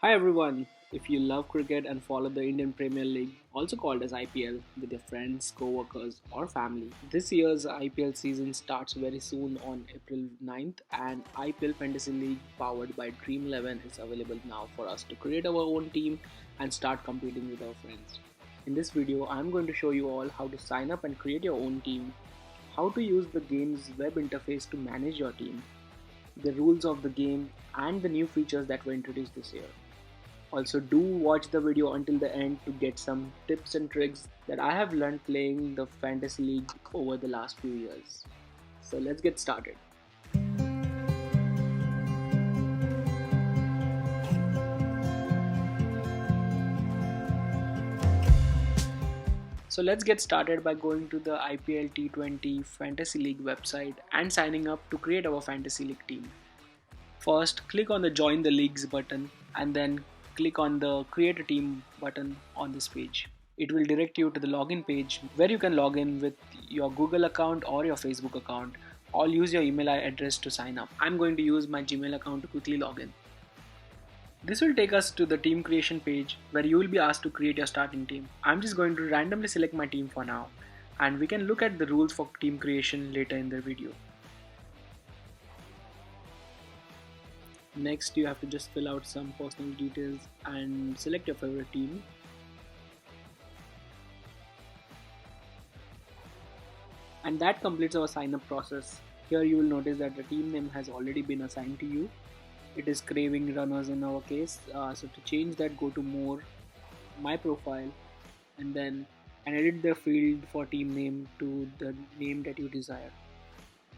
Hi everyone! If you love cricket and follow the Indian Premier League, also called as IPL, with your friends, co-workers or family, this year's IPL season starts very soon on April 9th, and IPL Fantasy League powered by Dream11 is available now for us to create our own team and start competing with our friends. In this video, I am going to show you all how to sign up and create your own team, how to use the game's web interface to manage your team, the rules of the game, and the new features that were introduced this year. Also, do watch the video until the end to get some tips and tricks that I have learned playing the Fantasy League over the last few years. So, let's get started. So, let's get started by going to the IPL T20 Fantasy League website and signing up to create our Fantasy League team. First, click on the Join the Leagues button and then click on the Create a Team button on this page. It will direct you to the login page where you can log in with your Google account or your Facebook account, or use your email address to sign up. I'm going to use my Gmail account to quickly log in. This will take us to the team creation page where you will be asked to create your starting team. I'm just going to randomly select my team for now, and we can look at the rules for team creation later in the video. Next, you have to just fill out some personal details and select your favorite team. And that completes our sign up process. Here you will notice that the team name has already been assigned to you. It is craving runners in our case. So to change that, go to more, my profile, and then edit the field for team name to the name that you desire.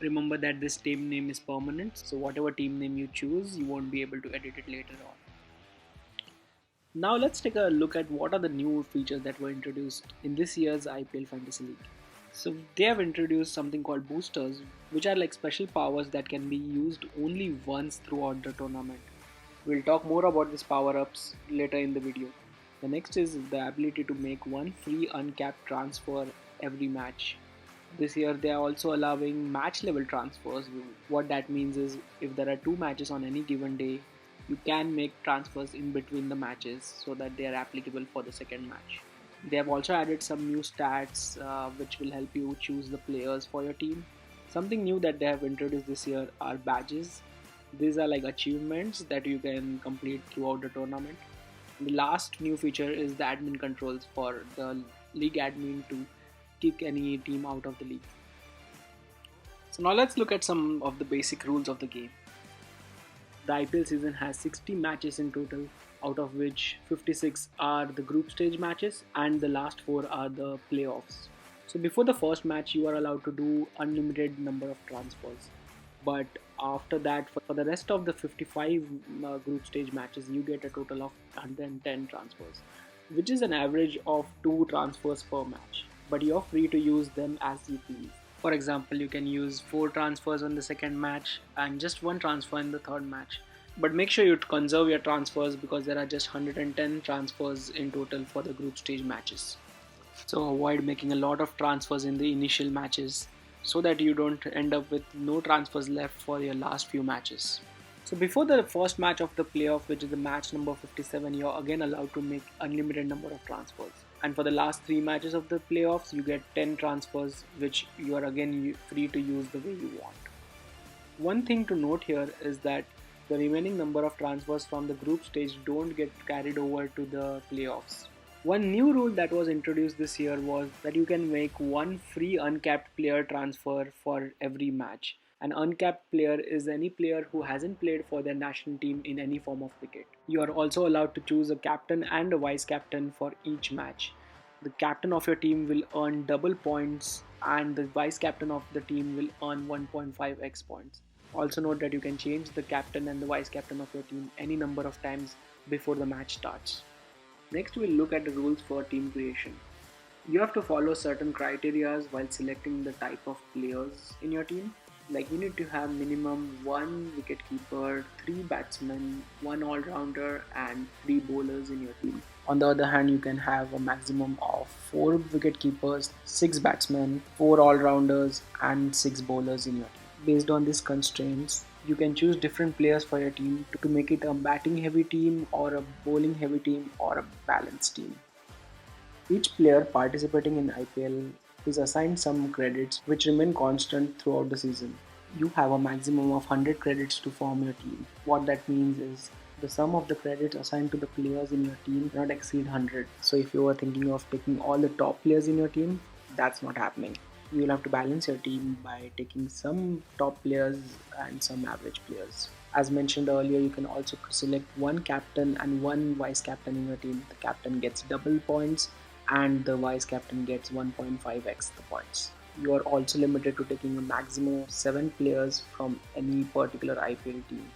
Remember that this team name is permanent, so whatever team name you choose, you won't be able to edit it later on. Now let's take a look at what are the new features that were introduced in this year's IPL Fantasy League. So they have introduced something called boosters, which are like special powers that can be used only once throughout the tournament. We'll talk more about these power-ups later in the video. The next is the ability to make one free uncapped transfer every match. This year they are also allowing match level transfers. What that means is if there are two matches on any given day, you can make transfers in between the matches so that they are applicable for the second match. They have also added some new stats which will help you choose the players for your team. Something new that they have introduced this year are badges. These are like achievements that you can complete throughout the tournament. The last new feature is the admin controls for the league admin to kick any team out of the league. So now let's look at some of the basic rules of the game. The IPL season has 60 matches in total, out of which 56 are the group stage matches and the last 4 are the playoffs. So before the first match, you are allowed to do unlimited number of transfers. But after that, for the rest of the 55 group stage matches, you get a total of 110 transfers, which is an average of 2 transfers per match. But you're free to use them as you please. For example, you can use 4 transfers on the second match and just 1 transfer in the third match. But make sure you conserve your transfers because there are just 110 transfers in total for the group stage matches. So avoid making a lot of transfers in the initial matches so that you don't end up with no transfers left for your last few matches. So before the first match of the playoff, which is the match number 57, you're again allowed to make unlimited number of transfers. And for the last 3 matches of the playoffs, you get 10 transfers, which you are again free to use the way you want. One thing to note here is that the remaining number of transfers from the group stage don't get carried over to the playoffs. One new rule that was introduced this year was that you can make one free uncapped player transfer for every match. An uncapped player is any player who hasn't played for their national team in any form of cricket. You are also allowed to choose a captain and a vice captain for each match. The captain of your team will earn double points and the vice captain of the team will earn 1.5x points. Also note that you can change the captain and the vice captain of your team any number of times before the match starts. Next, we'll look at the rules for team creation. You have to follow certain criteria while selecting the type of players in your team. Like you need to have minimum 1 wicket keeper, 3 batsmen, 1 all-rounder and 3 bowlers in your team. On the other hand, you can have a maximum of 4 wicket keepers, 6 batsmen, 4 all-rounders and 6 bowlers in your team. Based on these constraints, You can choose different players for your team to make it a batting heavy team or a bowling heavy team or a balanced team. Each player participating in IPL is assigned some credits which remain constant throughout the season. You have a maximum of 100 credits to form your team. What that means is the sum of the credits assigned to the players in your team cannot exceed 100. So if you are thinking of taking all the top players in your team, that's not happening. You'll have to balance your team by taking some top players and some average players. As mentioned earlier, you can also select one captain and one vice captain in your team. The captain gets double points and the vice captain gets 1.5x the points. You are also limited to taking a maximum of 7 players from any particular IPL team.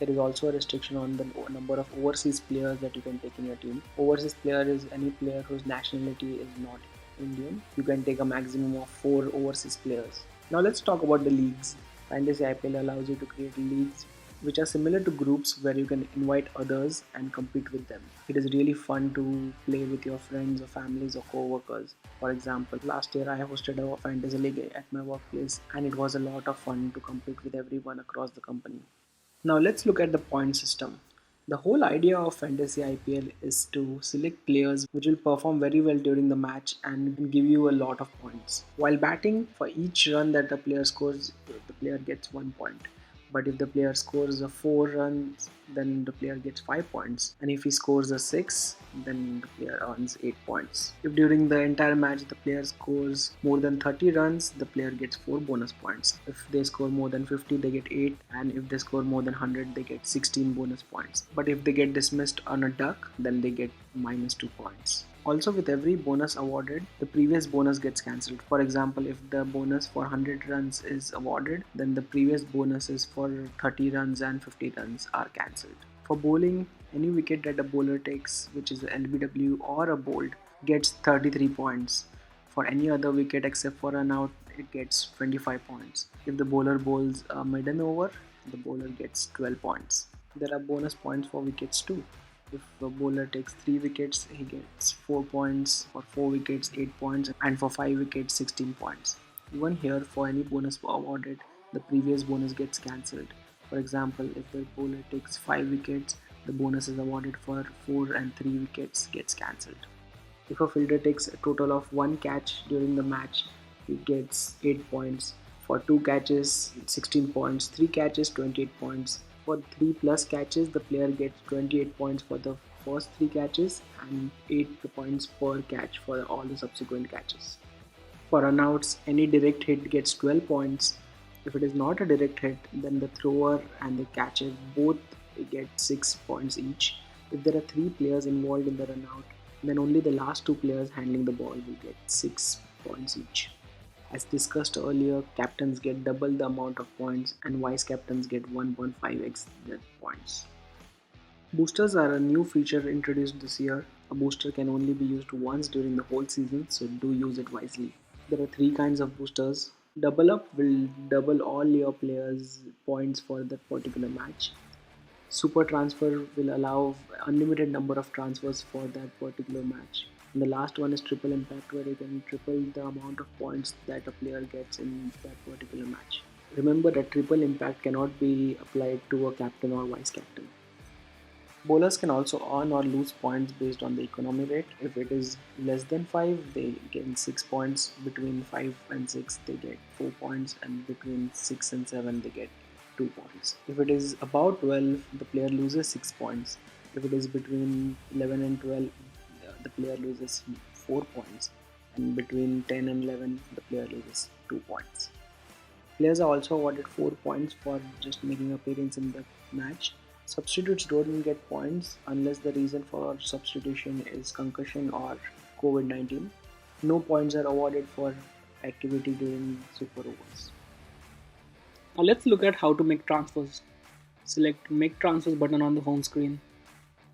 There is also a restriction on the number of overseas players that you can take in your team. Overseas player is any player whose nationality is not Indian. You can take a maximum of 4 overseas players. Now let's talk about the leagues. Fantasy IPL allows you to create leagues which are similar to groups where you can invite others and compete with them. It is really fun to play with your friends or families or co-workers. For example, last year I hosted a fantasy league at my workplace and it was a lot of fun to compete with everyone across the company. Now let's look at the point system. The whole idea of Fantasy IPL is to select players which will perform very well during the match and give you a lot of points. While batting, for each run that the player scores, the player gets 1 point. But if the player scores a 4 runs, then the player gets 5 points. And if he scores a 6, then the player earns 8 points. If during the entire match the player scores more than 30 runs, the player gets 4 bonus points. If they score more than 50, they get 8. And if they score more than 100, they get 16 bonus points. But if they get dismissed on a duck, then they get minus 2 points. Also, with every bonus awarded, the previous bonus gets cancelled. For example, if the bonus for 100 runs is awarded, then the previous bonuses for 30 runs and 50 runs are cancelled. For bowling, any wicket that a bowler takes, which is a LBW or a bowled, gets 33 points. For any other wicket except for an out, it gets 25 points. If the bowler bowls a maiden over, the bowler gets 12 points. There are bonus points for wickets too. If a bowler takes 3 wickets, he gets 4 points. For 4 wickets, 8 points. And for 5 wickets, 16 points. Even here, for any bonus awarded, the previous bonus gets cancelled. For example, if the bowler takes 5 wickets, the bonus is awarded for 4 and 3 wickets gets cancelled. If a fielder takes a total of 1 catch during the match, he gets 8 points. For 2 catches, 16 points. 3 catches, 28 points. For 3 plus catches, the player gets 28 points for the first 3 catches and 8 points per catch for all the subsequent catches. For runouts, any direct hit gets 12 points. If it is not a direct hit, then the thrower and the catcher both get 6 points each. If there are 3 players involved in the runout, then only the last 2 players handling the ball will get 6 points each. As discussed earlier, captains get double the amount of points and vice captains get 1.5x their points. Boosters are a new feature introduced this year. A booster can only be used once during the whole season, so do use it wisely. There are 3 kinds of boosters. Double up will double all your players' points for that particular match. Super transfer will allow unlimited number of transfers for that particular match. And the last one is triple impact, where you can triple the amount of points that a player gets in that particular match. Remember that triple impact cannot be applied to a captain or vice captain. Bowlers can also earn or lose points based on the economy rate. If it is less than 5, they gain 6 points. Between 5 and 6, they get 4 points. And between 6 and 7, they get 2 points. If it is about 12, the player loses 6 points. If it is between 11 and 12, the player loses 4 points. And between 10 and 11, the player loses 2 points. Players are also awarded 4 points for just making appearance in the match. Substitutes don't get points unless the reason for substitution is concussion or COVID-19. No points are awarded for activity during super overs. Now let's look at how to make transfers. Select Make Transfers button on the home screen,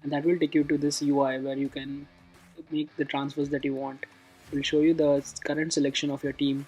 and that will take you to this UI where you can make the transfers that you want. It will show you the current selection of your team,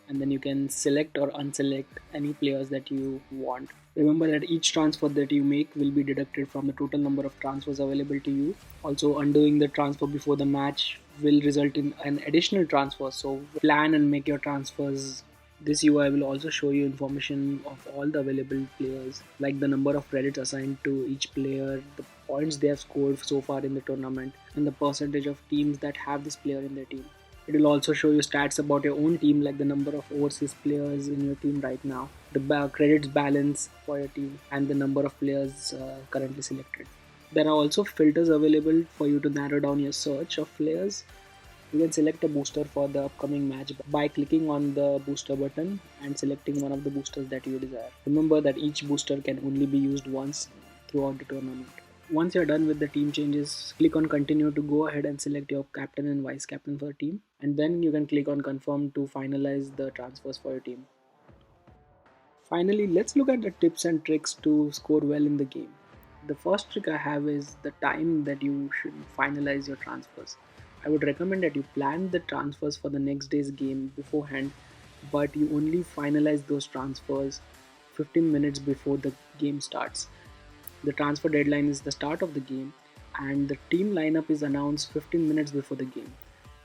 and then you can select or unselect any players that you want. Remember that each transfer that you make will be deducted from the total number of transfers available to you. Also, undoing the transfer before the match will result in an additional transfer. So plan and make your transfers This UI will also show you information of all the available players, like the number of credits assigned to each player, the points they have scored so far in the tournament, and the percentage of teams that have this player in their team. It will also show you stats about your own team, like the number of overseas players in your team right now, the credits balance for your team, and the number of players currently selected. There are also filters available for you to narrow down your search of players. You can select a booster for the upcoming match by clicking on the booster button and selecting one of the boosters that you desire. Remember that each booster can only be used once throughout the tournament. Once you're done with the team changes, click on continue to go ahead and select your captain and vice captain for the team, and then you can click on confirm to finalize the transfers for your team. Finally, let's look at the tips and tricks to score well in the game. The first trick I have is the time that you should finalize your transfers. I would recommend that you plan the transfers for the next day's game beforehand, but you only finalize those transfers 15 minutes before the game starts. The transfer deadline is the start of the game, and the team lineup is announced 15 minutes before the game.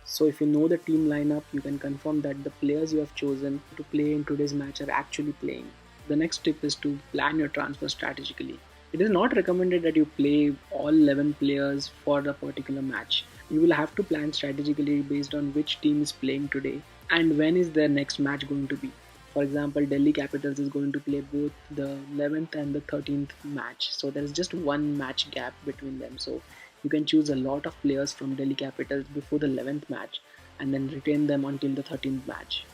So if you know the team lineup, you can confirm that the players you have chosen to play in today's match are actually playing. The next tip is to plan your transfer strategically. It is not recommended that you play all 11 players for a particular match. You will have to plan strategically based on which team is playing today and when is their next match going to be. For example, Delhi Capitals is going to play both the 11th and the 13th match. So there is just one match gap between them. So you can choose a lot of players from Delhi Capitals before the 11th match and then retain them until the 13th match.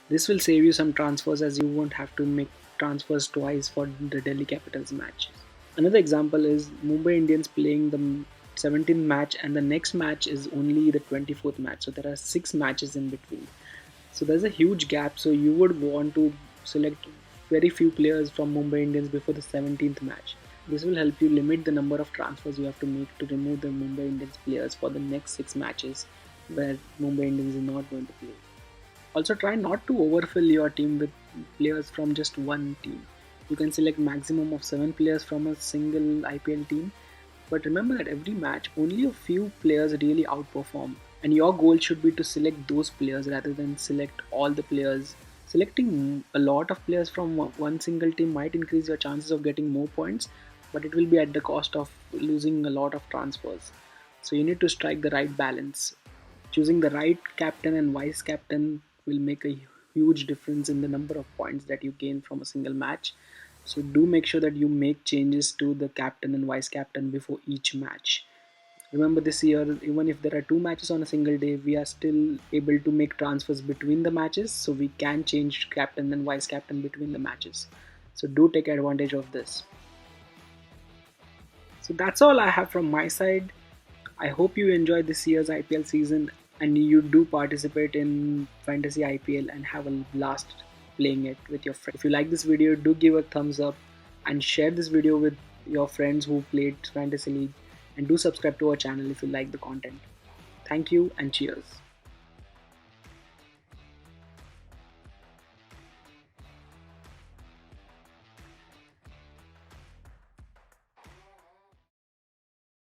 This will save you some transfers as you won't have to make transfers twice for the Delhi Capitals match. Another example is Mumbai Indians playing the 17th match and the next match is only the 24th match. So there are 6 matches in between. So there's a huge gap. So you would want to select very few players from Mumbai Indians before the 17th match. This will help you limit the number of transfers you have to make to remove the Mumbai Indians players for the next 6 matches where Mumbai Indians is not going to play. Also, try not to overfill your team with players from just one team. You can select maximum of 7 players from a single IPL team, but remember that every match only a few players really outperform, and your goal should be to select those players rather than select all the players. Selecting a lot of players from one single team might increase your chances of getting more points, but it will be at the cost of losing a lot of transfers. So you need to strike the right balance. Choosing the right captain and vice captain will make a huge difference in the number of points that you gain from a single match. So do make sure that you make changes to the captain and vice captain before each match. Remember, this year, even if there are 2 matches on a single day, we are still able to make transfers between the matches, so we can change captain and vice captain between the matches. So do take advantage of this. So that's all I have from my side. I hope you enjoyed this year's IPL season and you do participate in Fantasy IPL and have a blast playing it with your friends. If you like this video, do give a thumbs up and share this video with your friends who played Fantasy League, and do subscribe to our channel if you like the content. Thank you and cheers.